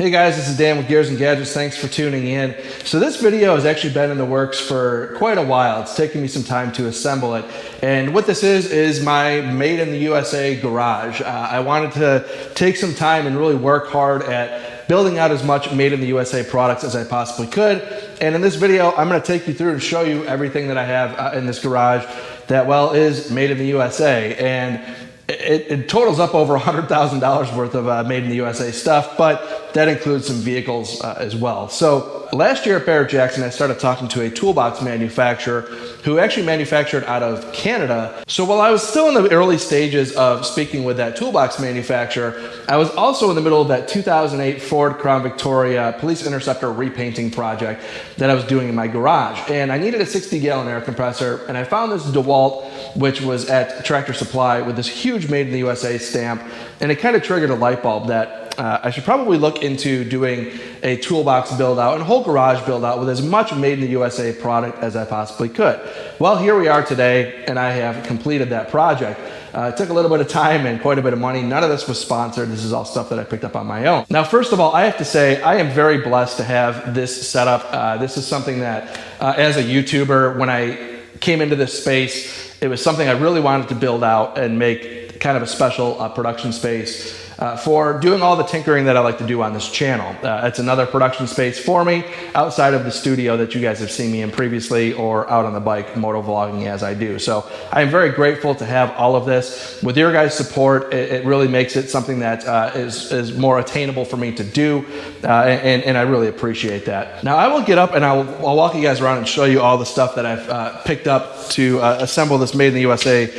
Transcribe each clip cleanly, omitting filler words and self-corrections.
Hey guys, this is Dan with Gears and Gadgets. Thanks for tuning in. So this video has actually been in the works for quite a while. It's taken me some time to assemble it. And what this is my Made in the USA garage. I wanted to take some time and really work hard at building out as much Made in the USA products as I possibly could. And in this video, I'm gonna take you through and show you everything that I have in this garage that, well, is Made in the USA. And it totals up over $100,000 worth of Made in the USA stuff, but that includes some vehicles as well. So last year at Barrett-Jackson, I started talking to a toolbox manufacturer who actually manufactured out of Canada. So while I was still in the early stages of speaking with that toolbox manufacturer, I was also in the middle of that 2008 Ford Crown Victoria Police Interceptor repainting project that I was doing in my garage. And I needed a 60-gallon air compressor, and I found this Dewalt, which was at Tractor Supply with this huge Made in the USA stamp, and it kind of triggered a light bulb that I should probably look into doing a toolbox build out and whole garage build out with as much Made in the USA product as I possibly could. Well, here we are today, and I have completed that project. It took a little bit of time and quite a bit of money. None of this was sponsored. This is all stuff that I picked up on my own. Now, first of all, I have to say I am very blessed to have this setup. This is something that, as a YouTuber, when I came into this space, it was something I really wanted to build out and make kind of a special production space for doing all the tinkering that I like to do on this channel. It's another production space for me outside of the studio that you guys have seen me in previously or out on the bike moto vlogging as I do. So I'm very grateful to have all of this. With your guys' support, it really makes it something that is more attainable for me to do, and I really appreciate that. Now I will get up and I'll walk you guys around and show you all the stuff that I've picked up to assemble this Made in the USA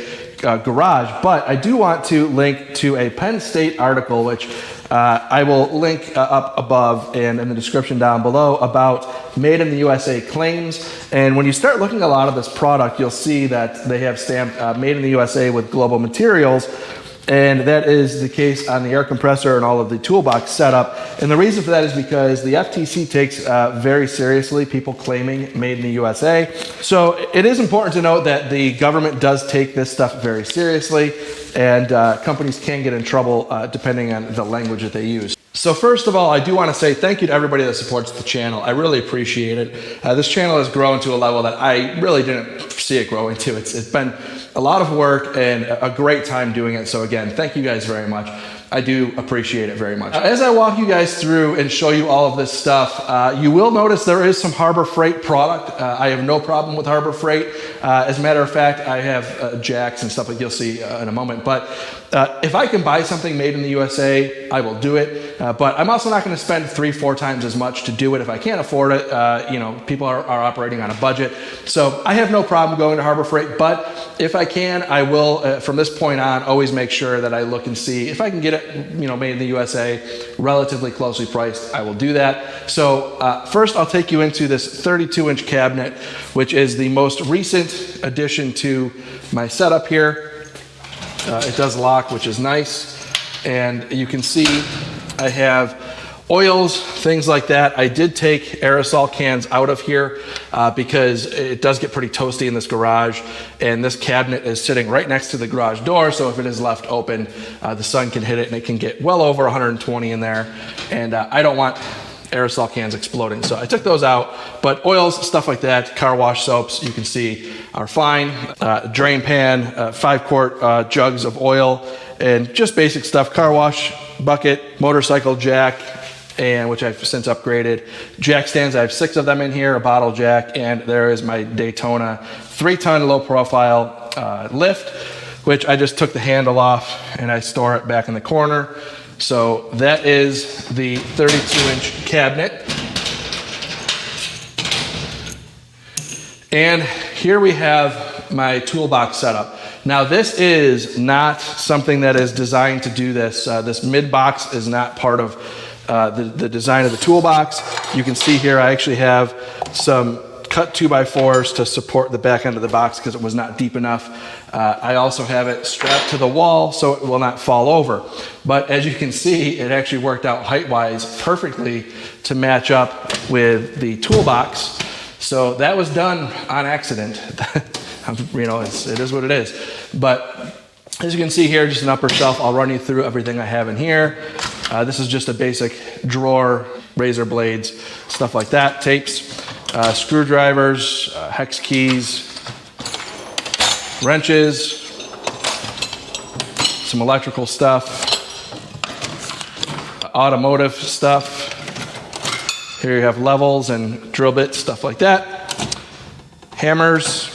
garage, but I do want to link to a Penn State article, which I will link up above and in the description down below, about Made in the USA claims. And when you start looking at a lot of this product, you'll see that they have stamped Made in the USA with global materials. And that is the case on the air compressor and all of the toolbox setup. And the reason for that is because the FTC takes very seriously people claiming Made in the USA. So it is important to note that the government does take this stuff very seriously, and companies can get in trouble depending on the language that they use. So first of all, I do want to say thank you to everybody that supports the channel. I really appreciate it. This channel has grown to a level that I really didn't see it growing to. It's been a lot of work and a great time doing it. So again, thank you guys very much. I do appreciate it very much. As I walk you guys through and show you all of this stuff, you will notice there is some Harbor Freight product. I have no problem with Harbor Freight. As a matter of fact, I have jacks and stuff like you'll see in a moment. But if I can buy something Made in the USA, I will do it. But I'm also not going to spend 3-4 times as much to do it if I can't afford it. You know, people are operating on a budget. So I have no problem going to Harbor Freight. But if I can, I will, from this point on, always make sure that I look and see if I can get it, you know, Made in the USA, relatively closely priced. I will do that. So first, I'll take you into this 32-inch cabinet, which is the most recent addition to my setup here. It does lock, which is nice. And you can see I have oils, things like that. I did take aerosol cans out of here because it does get pretty toasty in this garage, and this cabinet is sitting right next to the garage door, so if it is left open, the sun can hit it and it can get well over 120 in there, and I don't want aerosol cans exploding, so I took those out. But oils, stuff like that, car wash soaps, you can see are fine. Drain pan, 5-quart jugs of oil, and just basic stuff. Car wash bucket, motorcycle jack, and which I've since upgraded. Jack stands, I have 6 of them in here, a bottle jack, and there is my Daytona 3-ton low profile lift, which I just took the handle off and I store it back in the corner. So that is the 32-inch cabinet. And here we have my toolbox setup. Now this is not something that is designed to do this. This mid box is not part of the design of the toolbox. You can see here I actually have some cut 2x4s to support the back end of the box because it was not deep enough. I also have it strapped to the wall so it will not fall over. But as you can see, it actually worked out height-wise perfectly to match up with the toolbox. So that was done on accident. You know, it is what it is. But as you can see here, just an upper shelf. I'll run you through everything I have in here. This is just a basic drawer, razor blades, stuff like that, tapes, screwdrivers, hex keys, wrenches, some electrical stuff, automotive stuff. Here you have levels and drill bits, stuff like that. Hammers,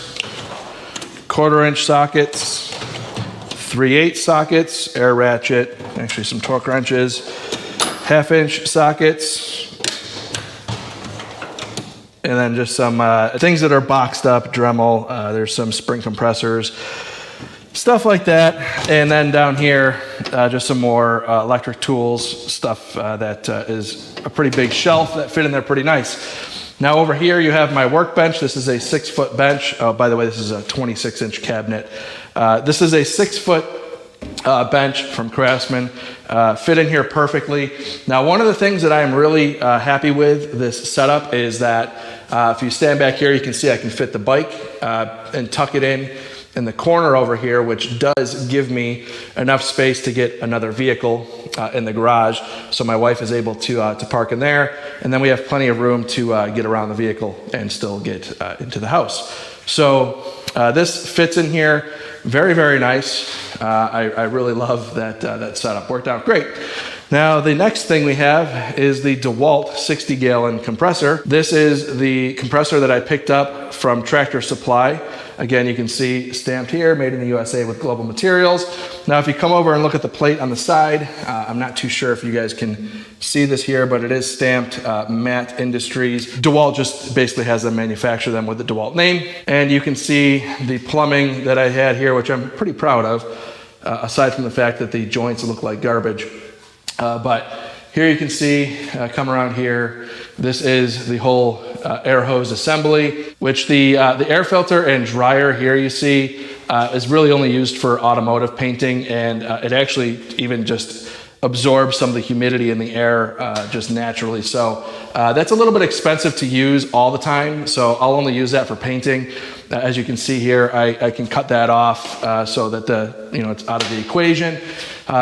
1/4-inch sockets, 3/8 sockets, air ratchet, actually some torque wrenches, 1/2-inch sockets, and then just some things that are boxed up, Dremel. There's some spring compressors, stuff like that. And then down here, just some more electric tools, stuff that is a pretty big shelf that fit in there pretty nice. Now over here you have my workbench. This is a 6-foot bench. Oh, by the way, this is a 26-inch cabinet. This is a 6-foot bench from Craftsman. Fit in here perfectly. Now one of the things that I am really happy with this setup is that if you stand back here, you can see I can fit the bike and tuck it in the corner over here, which does give me enough space to get another vehicle in the garage. So my wife is able to park in there. And then we have plenty of room to get around the vehicle and still get into the house. So this fits in here very, very nice. I really love that setup. Worked out great. Now the next thing we have is the Dewalt 60-gallon compressor. This is the compressor that I picked up from Tractor Supply. Again, you can see stamped here, made in the USA with global materials. Now, if you come over and look at the plate on the side, I'm not too sure if you guys can see this here, but it is stamped Matt Industries. Dewalt just basically has them manufacture them with the Dewalt name. And you can see the plumbing that I had here, which I'm pretty proud of, aside from the fact that the joints look like garbage. But here you can see, come around here, this is the whole air hose assembly, which the air filter and dryer here you see is really only used for automotive painting, and it actually even just absorbs some of the humidity in the air just naturally. So that's a little bit expensive to use all the time, so I'll only use that for painting. As you can see here, I can cut that off so that it's out of the equation.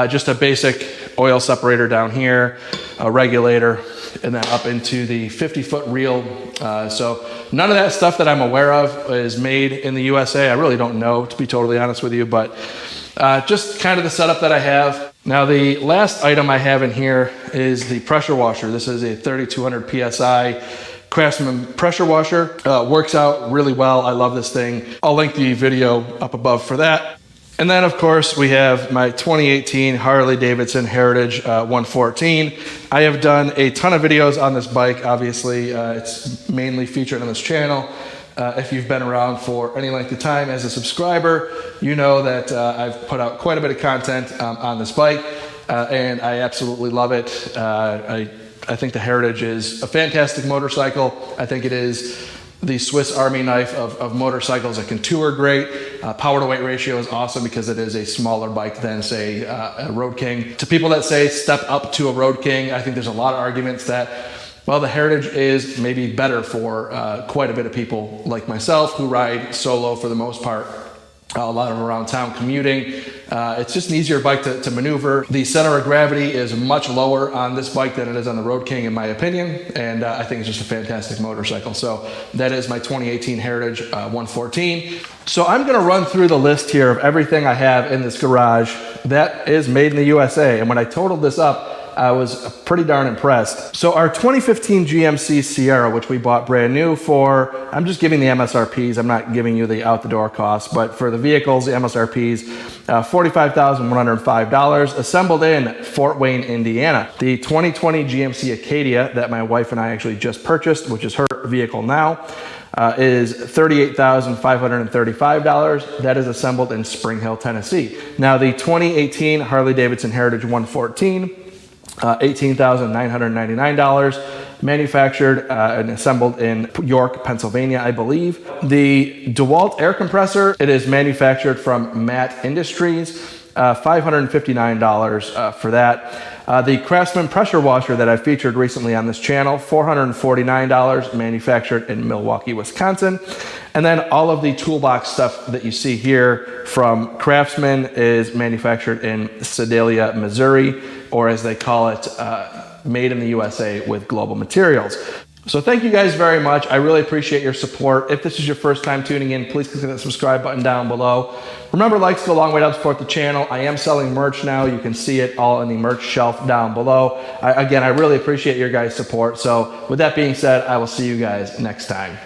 Just a basic oil separator down here, a regulator, and then up into the 50-foot reel. So none of that stuff that I'm aware of is made in the USA. I really don't know, to be totally honest with you, but just kind of the setup that I have. Now the last item I have in here is the pressure washer. This is a 3200 PSI Craftsman pressure washer. Works out really well. I love this thing. I'll link the video up above for that. And then of course we have my 2018 Harley-Davidson Heritage 114. I have done a ton of videos on this bike. Obviously, it's mainly featured on this channel. If you've been around for any length of time as a subscriber, you know that I've put out quite a bit of content on this bike, and I absolutely love it. I think the Heritage is a fantastic motorcycle. I think it is the Swiss Army knife of motorcycles. It can tour great. Power to weight ratio is awesome because it is a smaller bike than, say, a Road King. To people that say step up to a Road King, I think there's a lot of arguments that, well, the Heritage is maybe better for quite a bit of people like myself who ride solo for the most part. A lot of around town commuting. It's just an easier bike to maneuver. The center of gravity is much lower on this bike than it is on the Road King, in my opinion, and I think it's just a fantastic motorcycle. So that is my 2018 Heritage 114. So I'm going to run through the list here of everything I have in this garage that is made in the USA, and when I totaled this up, I was pretty darn impressed. So our 2015 GMC Sierra, which we bought brand new for, I'm just giving the MSRPs, I'm not giving you the out-the-door costs, but for the vehicles, the MSRPs, $45,105, assembled in Fort Wayne, Indiana. The 2020 GMC Acadia that my wife and I actually just purchased, which is her vehicle now, is $38,535. That is assembled in Spring Hill, Tennessee. Now the 2018 Harley-Davidson Heritage 114, $18,999, manufactured and assembled in York, Pennsylvania, I believe. The Dewalt air compressor, it is manufactured from Matt Industries. $559 for that. The Craftsman pressure washer that I featured recently on this channel, $449, manufactured in Milwaukee, Wisconsin. And then all of the Toolbox stuff that you see here from Craftsman is manufactured in Sedalia, Missouri, or as they call it, made in the USA with global materials. So thank you guys very much. I really appreciate your support. If this is your first time tuning in, please click that subscribe button down below. Remember, likes go a long way to help support the channel. I am selling merch now. You can see it all in the merch shelf down below. Again, I really appreciate your guys' support. So with that being said, I will see you guys next time.